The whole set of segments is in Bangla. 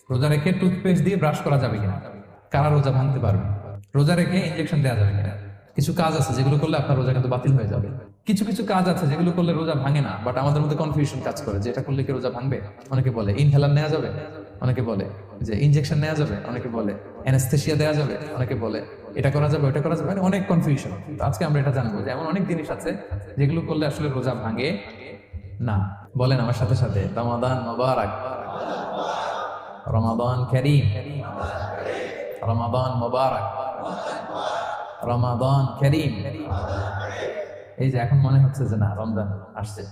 রোজা রেখে টুথপেস্ট দিয়ে ব্রাশ করা যাবে কিনা, কারা রোজা ভাঙতে পারবে, রোজা রেখে ইনজেকশন দেওয়া যাবে কিনা। কিছু কাজ আছে যেগুলো করলে আপনার রোজা কিন্তু বাতিল হয়ে যাবে। কিছু কিছু কাজ আছে যেগুলো করলে রোজা ভাঙে না, বাট আমাদের মধ্যে কনফিউশন কাজ করে যে এটা করলে কি রোজা ভাঙবে। অনেকে বলে ইনহেলার নেওয়া যাবে, অনেকে বলে যে ইনজেকশন নেওয়া যাবে, অনেকে বলে অ্যানেস্থেসিয়া দেওয়া যাবে, অনেকে বলে এটা করা যাবে ওটা করা যাবে, মানে অনেক কনফিউশন। আজকে আমরা এটা জানবো যে এমন অনেক জিনিস আছে যেগুলো করলে আসলে রোজা ভাঙে না। বলেন আমার সাথে সাথে, রমাদান মোবারক, রমাদান কারীম, রমাদান মোবারক, রমাদান কারীম। এই যে এখন মনে হচ্ছে যে না রমজান আসছে,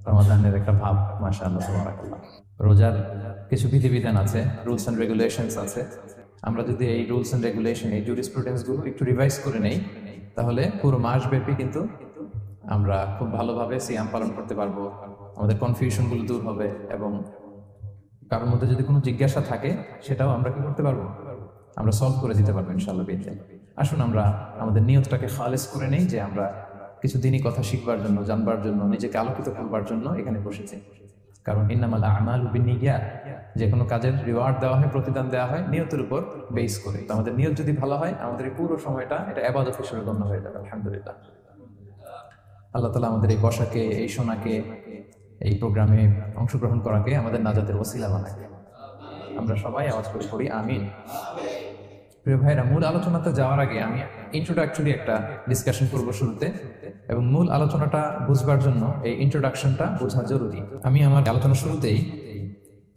রমাদানের একটা ভাব, মাশাআল্লাহ সুবহানাল্লাহ। রোজার কিছু বিধিবিধান আছে, রুলস এন্ড রেগুলেশনস আছে। আমরা যদি এই রুলস এন্ড রেগুলেশন, এই জুরিসপ্রুডেন্স গুলো একটু রিভাইজ করে নেই, তাহলে পুরো মাস ব্যাপী কিন্তু আমরা খুব ভালোভাবে সিয়াম পালন করতে পারবো। আমাদের কনফিউশন গুলো দূর হবে এবং কারোর মধ্যে যদি কোনো জিজ্ঞাসা থাকে সেটাও আমরা কি করতে পারবো, আমরা সলভ করে দিতে পারবো ইনশাআল্লাহ বিইذনিল্লাহ। আসুন আমরা আমাদের নিয়তটাকে খালেস করে নেই যে আমরা কিছু দিনই কথা শিখবার জন্য, জানবার জন্য, নিজেকে আলোকিত করবার জন্য এখানে বসেছি। কারণ ইন্নামাল আমালু বিন্নিয়াত, যে কোনো কাজের রিওয়ার্ড দেওয়া হয়, প্রতিদান দেওয়া হয় নিয়তের উপর বেস করে। তো আমাদের নিয়ত যদি ভালো হয়, আমাদের এই পুরো সময়টা এটা ইবাদত হিসেবে গণ্য হয়ে যাবে আলহামদুলিল্লাহ। আল্লাহ তাআলা আমাদের এই বসাকে, এই শোনাকে, এই প্রোগ্রামে অংশগ্রহণ করাকে আমাদের নাজাতের ওসিলা বানায়। আমরা সবাই আওয়াজ করে পড়ি আমিন। প্রিয় ভাইরা, মূল আলোচনাতে যাওয়ার আগে আমি ইন্ট্রোডাক্টরি একটা ডিসকাশন করবো শুরুতে, এবং মূল আলোচনাটা বুঝবার জন্য এই ইন্ট্রোডাকশনটা বোঝা জরুরি। আমি আমার আলোচনা শুরুতেই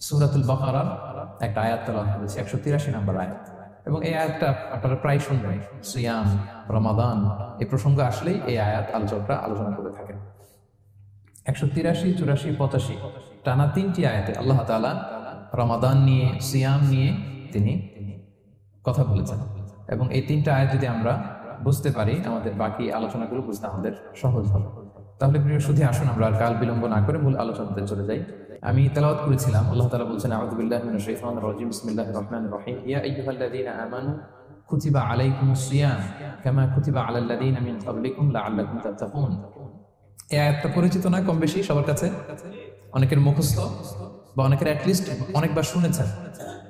সূরাতুল বাকারার একটা আয়াত তেলাওয়াত করেছি, 183 নম্বর আয়াত, এবং এই আয়াতটা আপনারা প্রায় শুনবেন। সিয়াম, রমাদান এই প্রসঙ্গ আসলেই এই আয়াত আলোচনা করে থাকেন। 183, 84, 85 টানা 3টি আয়াতে আল্লাহ তাআলা রমাদান নিয়ে, সিয়াম নিয়ে তিনি কথা বলেছেন, এবং এই 3টা আয়াত যদি আমরা বুঝতে পারি, আমাদের বাকি আলোচনাগুলো বুঝতে আমাদের সহজ হবে। তাহলে প্রিয় সুধী, আসুন আমরা আর কাল বিলম্ব না করে মূল আলোচনাতে চলে যাই। আমি তেলাওয়াত করেছিলাম, আল্লাহ তাআলা বলছেন, আউযু বিল্লাহি মিনাশ শাইতানির রাজীম, বিসমিল্লাহির রহমানির রহিম, ইয়া আইয়ুহাল্লাযীনা আমানু কুতিবা আলাইকুমুস সিয়াম কামা কুতিবা আলাল লাযীনা মিন ক্বাবলিকুম লাআল্লাকুম তাত্তাকুন। এই আয়াতটা পরিচিত না কম বেশি সবার কাছে, অনেকের মুখস্থ বা অনেকের অ্যাটলিস্ট অনেকবার শুনেছেন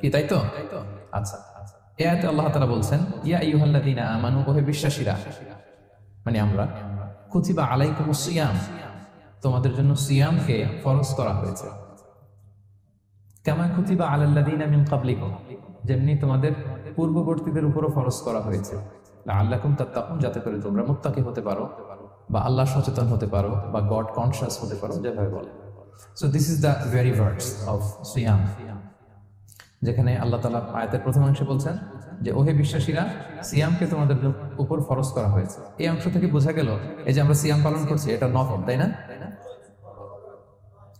কি, তাই তো? আচ্ছা, এই আয়াতে আল্লাহ তাআলা বলছেন, ইয়া আইয়ুহাল্লাযীনা আমানু, ওহে বিশ্বাসীরা, মানে আমরা, কুতিবা আলাইকুমুস সিয়াম, তোমাদের জন্য সিয়ামকে ফরজ করা হয়েছে, কামা কুতিবা আলাল লাযীনা মিন ক্বাবলিকুম, যেমনি তোমাদের পূর্ববর্তীদের উপরও ফরজ করা হয়েছে, লাআল্লাকুম তাত্তাকুন, যাতে করে তোমরা মুত্তাকি হতে পারো বা আল্লাহ সচেতন হতে পারো বা গড কনশাস হতে পারো, যেভাবে বলে। So this is the very verse of সিয়াম, যেখানে আল্লাহ তাআলা আয়াতের প্রথম অংশে বলছেন যে ওহে বিশ্বাসীরা, সিয়ামকে তোমাদের উপর ফরজ করা হয়েছে। এই অংশ থেকে বোঝা গেল এই যে আমরা সিয়াম পালন করছি এটা নফল, তাই না?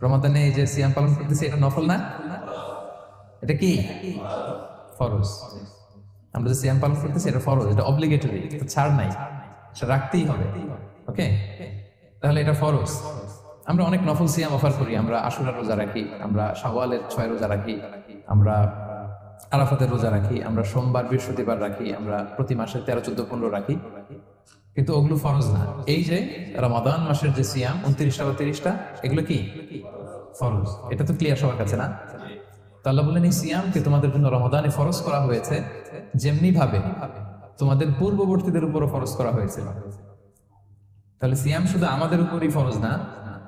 রমাদানে এই যে সিয়াম পালন করতেছি এটা নফল না, এটা কি ফরজ। আমরা যে সিয়াম পালন করতেছি এটা ফরজ, এটা অব্লিগেটরি, এটা ছাড় নাই, সেটা রাখতেই হবে। ওকে, তাহলে এটা ফরজ। আমরা অনেক নফল সিয়াম অফার করি, আমরা আশুরার রোজা রাখি, আমরা শাওয়ালের 6 রোজা রাখি, আমরা আরাফাতের রোজা রাখি, আমরা সোমবার বৃহস্পতিবার রাখি, আমরা প্রতি মাসে 13, 14, 15 রাখি, কিন্তু ওগুলো ফরজ না। এই যে রমাদান মাসের যে সিয়াম 29টা বা 30টা, এগুলো কি ফরজ? এটা তো ক্লিয়ার সবার কাছে না? তো আল্লাহ বললেন এই সিয়ামকে তোমাদের জন্য রমাদানে ফরজ করা হয়েছে, যেমনি ভাবে তোমাদের পূর্ববর্তীদের উপরও ফরজ করা হয়েছিল। তাহলে সিয়াম শুধু আমাদের উপরই ফরজ না,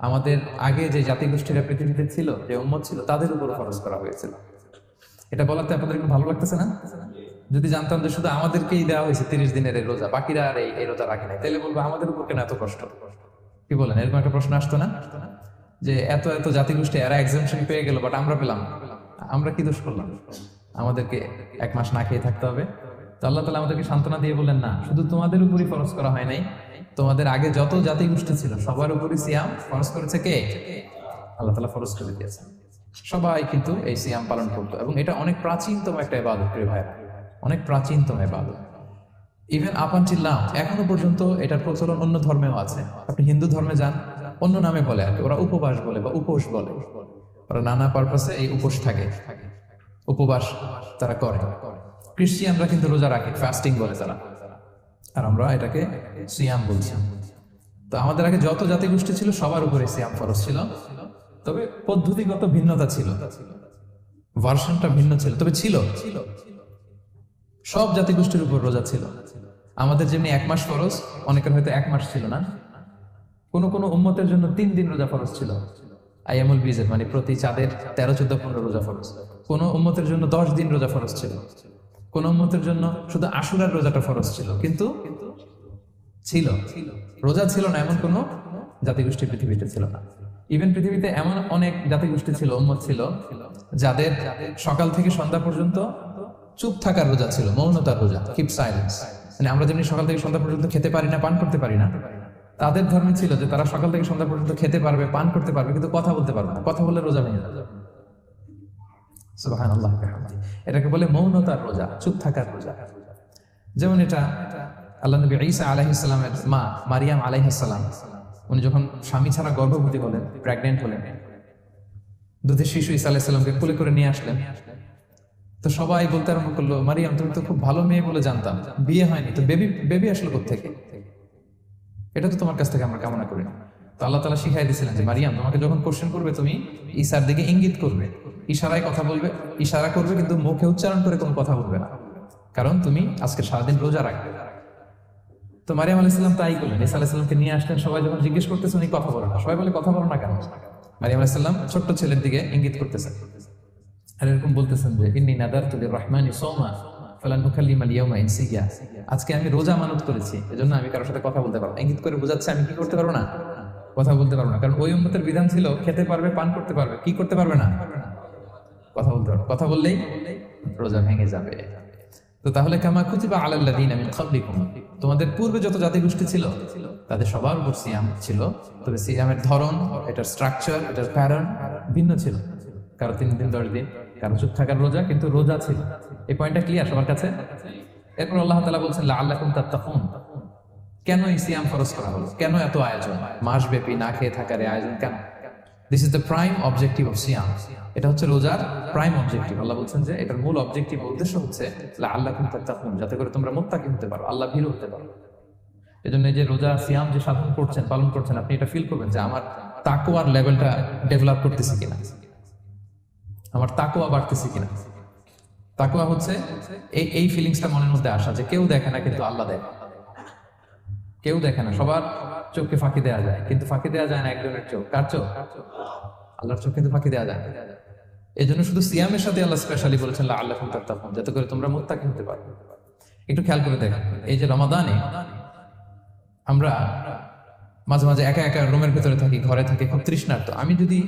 আমাদের আগে যে জাতিগোষ্ঠীরা পৃথিবীতে ছিল, যে উম্মত ছিল, তাদের উপরও ফরজ করা হয়েছিল। এটা বলাতে আপনাদের একটু ভালো লাগতেছে না? যদি জানতাম যে শুধু আমাদেরকেই দেওয়া হয়েছে 30 দিনের এই রোজা, বাকিরা আর এই রোজা রাখে নাই, তাহলে বলবো আমাদের উপর কেন এত কষ্ট? কি বলেন? এরকম একটা প্রশ্ন আসতো না যে এত এত জাতিগোষ্ঠী এরা এক্সামশন পেয়ে গেল, বাট আমরা পেলাম, আমরা কি দোষ করলাম? আমাদেরকে 1 মাস না খেয়ে থাকতে হবে? তো আল্লাহ তাআলা আমাদেরকে সান্ত্বনা দিয়ে বললেন, না, শুধু তোমাদের উপরই ফরজ করা হয় নাই, তোমাদের আগে যত জাতিগোষ্ঠী ছিল সবার উপরই সিয়াম ফরজ করেছে কে? আল্লাহ তাআলা ফরজ করে দিয়েছেন। সবাই কিন্তু এই সিয়াম পালন করতো, এবং এটা অনেক প্রাচীনতম একটা ইবাদত প্রিয় ভাইরা, অনেক প্রাচীনতম ইবাদত। ইভেন আপ আনটিল নাও, এখনো পর্যন্ত এটার প্রচলন অন্য ধর্মেও আছে। আপনি হিন্দু ধর্মে যান, অন্য নামে বলে আর কি, ওরা উপবাস বলে বা উপোস বলে, ওরা নানা পারপাসে এই উপোস থাকে, উপবাস তারা করে। খ্রিস্টিয়ানরা কিন্তু রোজা রাখে, ফাস্টিং বলে তারা, আর আমরা এটাকে সিয়াম বলছি। তো আমাদের আগে যত জাতিগোষ্ঠী ছিল সবার উপরে সিয়াম ফরজ ছিল, তবে পদ্ধতিগত ভিন্নতা ছিল। ভার্সনটা ভিন্ন ছিল, তবে ছিল। সব জাতিগোষ্ঠীর উপর রোজা ছিল। আমাদের যেমনি 1 মাস ফরজ, অনেকের হয়তো 1 মাস ছিল না। কোন কোন উম্মতের জন্য 3 দিন রোজা ফরজ ছিল, আইয়ামুল বীজের, মানে প্রতি চাঁদের 13, 14, 15 রোজা ফরজ। কোন উম্মতের জন্য 10 দিন রোজা ফরজ ছিল। কোন উম্মতের জন্য শুধু আশুরার রোজাটা ফরজ ছিল। কিন্তু ছিল, রোজা ছিল না এমন কোন জাতিগোষ্ঠী পৃথিবীতে ছিল না। ইভেন পৃথিবীতে এমন অনেক জাতিগোষ্ঠী ছিল, উম্মত ছিল, যাদের সকাল থেকে সন্ধ্যা পর্যন্ত চুপ থাকার রোজা ছিল, মৌনতার রোজা, কিপ সাইলেন্স। মানে আমরা যেমনি সকাল থেকে সন্ধ্যা পর্যন্ত খেতে পারি না, পান করতে পারি না, তাদের ধর্মে ছিল যে তারা সকাল থেকে সন্ধ্যা পর্যন্ত খেতে পারবে, পান করতে পারবে, কিন্তু কথা বলতে পারবে না। কথা বললে রোজা ভেঙে যাবে। সুবহানাল্লাহ। এটাকে বলে মৌনতার রোজা, চুপ থাকার রোজা। যেমন এটা আল্লাহ নবী ঈসা আলাইহিস সালামের মা মারিয়াম আলাইহিস সালাম, উনি যখন স্বামী ছাড়া গর্ভবতী হলেন, প্রেগনেন্ট হলেন, দুধের শিশু ঈসা আলাইহিস সালামকে কোলে করে নিয়ে আসলেন। তো সবাই বলতে আরম্ভ করলো, মারিয়াম তুমি তো খুব ভালো মেয়ে বলে জানতাম, বিয়ে হয়নি, তো বেবি আসলো কোত্থেকে? এটা তো তোমার কাছ থেকে আমরা কামনা করি না। তো আল্লাহ তাআলা শিখাই দিয়েছিলেন যে মারিয়াম, তোমাকে যখন কোশ্চেন করবে তুমি ঈসার দিকে ইঙ্গিত করবে, ইশারায় কথা বলবে, ইশারা করবে, কিন্তু মুখে উচ্চারণ করে কোনো কথা বলবে না, কারণ তুমি আজকে সারাদিন রোজা রাখবে। তো মারিয়াম আলাইহিস সালাম তাই করলেন, ঈসা আলাইহিস সালামকে নিয়ে আসলেন। সবাই যখন জিজ্ঞেস করতেছে উনি কথা বলেন না, সবাই বলে কথা বলো না কেন? মারিয়াম আলাইহিস সালাম ছোট্ট ছেলের দিকে ইঙ্গিত করতেছেন আর এরকম বলতেছেন যে ইন্নী নাদারতু লিররহমানি সাওমা ফালান উকাল্লিমাল ইয়াওমা ইনসিয়া, আজকে আমি রোজা মানত করেছি, এজন্য আমি কারোর সাথে কথা বলতে পারবো না। ইঙ্গিত করে বোঝাচ্ছে আমি কি করতে পারবো না, কথা বলতে পারবো না। কারণ ওই উম্মতের বিধান ছিল খেতে পারবে, পান করতে পারবে, কি করতে পারবে না, কথা বলতে পারবে। কথা বললেই রোজা ভেঙে যাবে। তো তাহলে কামা কুতিবা আলাল্লাযীনা মিন ক্বাবলিকুম, তোমাদের পূর্বে যত জাতিগোষ্ঠী ছিল তাদের সবার উপর সিয়াম ছিল, তবে সিয়ামের ধরন, এটার স্ট্রাকচার, এটার প্যাটার্ন ভিন্ন ছিল। কারো 3 দিন 10 দিন, কারো চুপ থাকার রোজা, কিন্তু রোজা ছিল। এই পয়েন্টটা ক্লিয়ার সবার কাছে? এরপর আল্লাহ তাআলা বলছেন লাআল্লাকুম তাত্তাকুন, কেন এই সিয়াম ফরজ করা হলো, কেন এত আয়োজন, মাসব্যাপী না খেয়ে থাকার এই আয়োজন কেন? This is the prime objective of সিয়াম। এটা হচ্ছে রোজার প্রাইম অবজেক্টিভ। আল্লাহ বলছেন যে এটার মূল অবজেক্টিভ, উদ্দেশ্য হচ্ছে লাআল্লাকুম তাত্তাকুন, যাতে করে তোমরা মুত্তাকি হতে পারো, আল্লাহ ভীরু হতে পারো। এজন্য এই যে রোজা সিয়াম যে সাধন করছেন, পালন করছেন, আপনি এটা ফিল করবেন যে আমার তাকওয়ার লেভেলটা ডেভেলপ করতেছি কিনা, আমার তাকওয়া বাড়তেছে কিনা। তাকওয়া হচ্ছে এই ফিলিংসটা মনের মধ্যে আসা যে কেউ দেখে না কিন্তু আল্লাহ দেখে। কেউ দেখে না, সবার চোখকে ফাঁকি দেওয়া যায়, কিন্তু ফাঁকি দেওয়া যায় না একজনের চোখ। কার চোখ? আল্লাহর চোখ কিন্তু ফাঁকি দেওয়া যায় না। এই জন্য শুধু সিয়ামের সাথে আল্লাহ স্পেশালি বলেছেন লাআল্লাকুম তাত্তাকুন, যাতে করে তোমরা মুত্তাকি হতে পারো। একটু খেয়াল করে দেখেন, এই যে রমাদানে আমরা মাঝে মাঝে একা একা রুমের ভেতরে থাকি, ঘরে থাকি, খুব তৃষ্ণার্ত। আমি যদি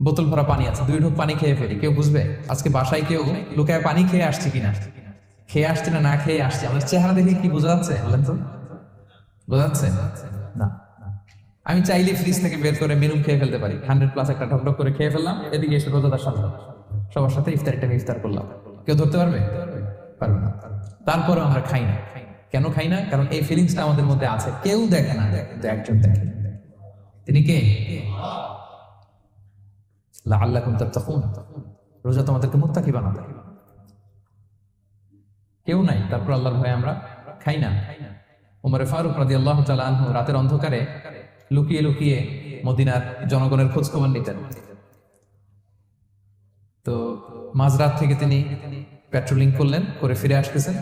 বোতল ভরা পানি আছে, 2 ঢোক পানি খেয়ে ফেলি, কেউ বুঝবে? আজকে বাসায় কেউ লুকায় পানি খেয়ে আসছে কিনা, খেয়ে আসছে না না খেয়ে আসছে, আমাদের চেহারা দেখে কি বোঝা যাচ্ছে বলেন তো? বোঝা যাচ্ছে না। আমি চাইলে ফ্রিজ থেকে বের করে মিনুম খেয়ে ফেলতে পারি, 100+ একটা ঢকঢক করে খেয়ে ফেললাম, এদিকে এসে রোজাদার সাথে সবার সাথে ইফতার করলাম, কেউ ধরতে পারবে? পারবে না। তারপরে আমরা খাই না। কেন খাই না? কারণ এই ফিলিংসটা আমাদের মধ্যে আছে, কেউ দেখে না, কিন্তু একজন দেখে। তিনি কে? লাআল্লাকুম তাত্তাকুন, রোজা তোমাদেরকে মুত্তাকি বানাবে। কেউ নাই, তারপর আল্লাহর ভয়ে আমরা খাই না। উমরে ফারুক রাদিয়াল্লাহু তাআলা আনহু রাতের অন্ধকারে লুকিয়ে লুকিয়ে মদিনার জনগণের খোঁজ খবর নিতেন। তো মাঝরাত থেকে তিনি পেট্রোলিং করলেন, করে ফিরে আসতেছেন।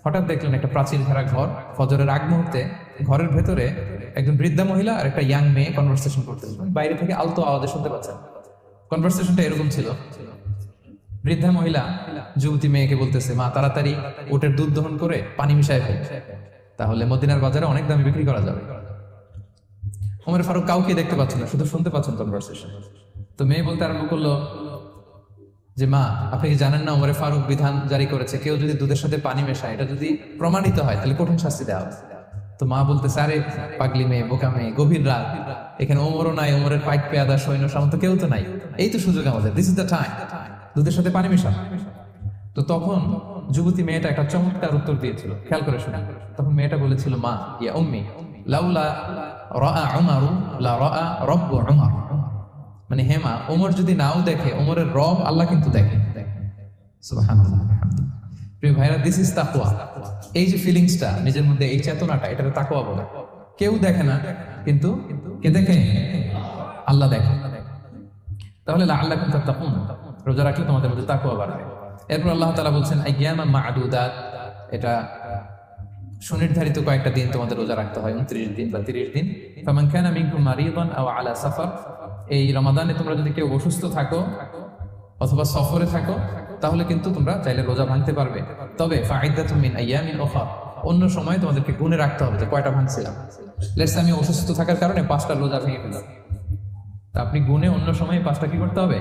হঠাৎ দেখলেন একটা প্রাচীর ঘেরা ঘর, ফজরের আগ মুহূর্তে ঘরের ভেতরে একজন বৃদ্ধা মহিলা আর একটা ইয়াং মেয়ে কনভারসেশন করতেছেন। বাইরে থেকে আলতো আওয়াজে শুনতে পাচ্ছেন। কনভারসেশনটা এরকম ছিল, বৃদ্ধা মহিলা যুবতী মেয়েকে বলতেছে, মা তাড়াতাড়ি উটের দুধ দহন করে পানি মিশায় ফেল, তাহলে মদিনার বাজারে অনেক দামে বিক্রি করা যাবে। ওমর ফারুক কাউকে দেখতে পাচ্ছেন না, শুধু শুনতে পাচ্ছেন কনভারসেশন। তো মেয়ে বলতে আরম্ভ করলো যে মা, আপনি কি জানেন না ওমর ফারুক বিধান জারি করেছে, কেউ যদি দুধের সাথে পানি মেশায়, এটা যদি প্রমাণিত হয় তাহলে কঠিন শাস্তি দেওয়া হবে। তো মা বলতেছে, আরে পাগলি মেয়ে, বোকা মেয়ে, গভীর রাত, এখানে ওমরও নাই, ওমরের পাইক পেয়াদা সৈন্য সামন্ত কেউ তো নাই, এই তো সুযোগ আমাদের, দিস ইজ দ্য টাইম, দুধের সাথে পানি মেশা। তো তখন যুবতী মেয়েটা একটা চমৎকার উত্তর দিয়েছিল, খেয়াল করে শুনে। তখন মেয়েটা বলেছিল, মা ইয়া উম্মি লাউলা রাআ উমারু লা রাআ রাব্বু উমার, মানে হে মা, ওমর যদি নাও দেখে, ওমরের রব আল্লাহ কিন্তু দেখে। সুবহানাল্লাহ। প্রিয় ভাইরা, দিস ইজ তাকওয়া। এই যে ফিলিংসটা নিজের মধ্যে, এই চেতনাটা, এটা তাকওয়া বলে। কেউ দেখে না, কিন্তু কে দেখে? আল্লাহ দেখে। তাহলে লাআল্লাকুম তাত্তাকুন, রোজা রাখলে তোমাদের মধ্যে তাকওয়া বাড়বে। এরপর আল্লাহ তাআলা বলছেন আইয়ামান মা'দুদাত, এটা সুনির্ধারিত কয়েকটা দিন তোমাদের রোজা রাখতে হয়, 29 দিন বা 30 দিন। ফামান কানা মিনকুম মারিদান আও আলা সাফার, এই রমাদানে তোমরা যদি কেউ অসুস্থ থাকো অথবা সফরে থাকো তাহলে কিন্তু তোমরা চাইলে রোজা ভাঙতে পারবে। তবে ফাইদাতুম মিন আইয়ামিন উখরা, অন্য সময় তোমাদেরকে গুণে রাখতে হবে যে কয়টা ভাঙছিলাম। লেটস আমি অসুস্থ থাকার কারণে 5টা রোজা ভেঙে ফেললাম, তা আপনি গুণে অন্য সময় 5টা কি করতে হবে,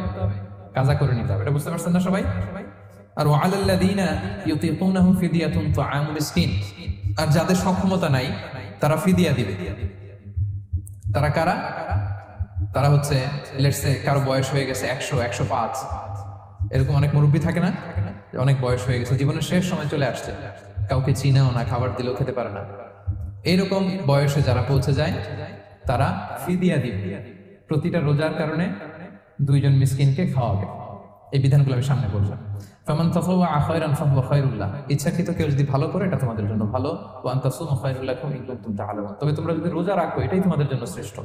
কাজা করে নিতে হবে। এটা বুঝতে পারছেন না সবাই? আর ওয়ালাল্লাযীনা ইউতিকুনাহু ফিদিয়াতুন তুআমু মিসকিন, আর যাদের সক্ষমতা নাই তারা ফিদিয়া দিবে। তারা কারা? তারা হচ্ছে লেটস সে কারো বয়স হয়ে গেছে 100, 105, এরকম অনেক মুরব্বী থাকে না, অনেক বয়স হয়ে গেছে, জীবনের শেষ সময় চলে আসছে, কাউকে চিনাও না, খাবার দিলেও খেতে পারে না, এইরকম বয়সে যারা পৌঁছে যায় তারা ফিদিয়া দিবে। প্রতিটা রোজার কারণে 2 জন মিসকিনকে খাওয়াবে। এই বিধানগুলো আমি সামনে বললাম। ফামান তাতাওয়া খায়রান ফাহুয়া খায়রুল লাহ, ইচ্ছাকৃত কেউ যদি ভালো করে এটা তোমাদের জন্য ভালো। ওয়া আন তাসুমু খায়রুল লাকুম ইন কুনতুম তা'লামুন, তবে তোমরা যদি রোজা রাখো এটাই তোমাদের জন্য শ্রেষ্ঠ।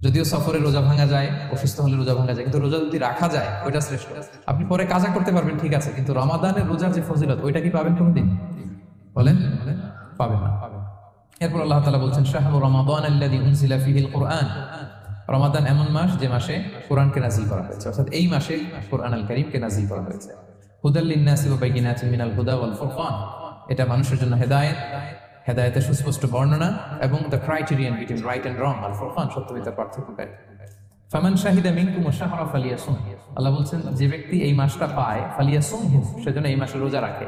যদিও সফরে রোজা ভাঙা যায়, অসুস্থ হলে রোজা ভাঙা যায়, কিন্তু রোজা যদি রাখা যায় ওইটা শ্রেষ্ঠ। আপনি পরে কাজা করতে পারবেন, ঠিক আছে, কিন্তু রমাদানের রোজার যে ফজিলত ওইটা কি পাবেন কোনোদিন? বলেন, পাবেন না। এরপর আল্লাহ তাআলা বলছেন শাহরু রমাদান আল্লাযী উনজিলা ফীহিল কুরআন, রমাদান এমন মাস যে মাসে কোরআনকে নাযিল করা হয়েছে, অর্থাৎ এই মাসে কোরআন আল কারীমকে নাযিল করা হয়েছে। হুদাল লিন-নাসি ওয়া বাইয়িনাতিন মিনাল হুদা ওয়াল ফুরকান, এটা মানুষের জন্য হেদায়েত, হেদায়েতের সুস্পষ্ট বর্ণনা এবং the criterion between right and wrong, আর ফুরকান সত্য মিথ্যার পার্থক্যকারী। ফামান শাহিদা মিনকুম আশ-শাহরা ফালিয়াসুম, আল্লাহ বলছেন যে ব্যক্তি এই মাসটা পায় ফালিয়াসুমহু, সেজন্য এই মাসে রোজা রাখে।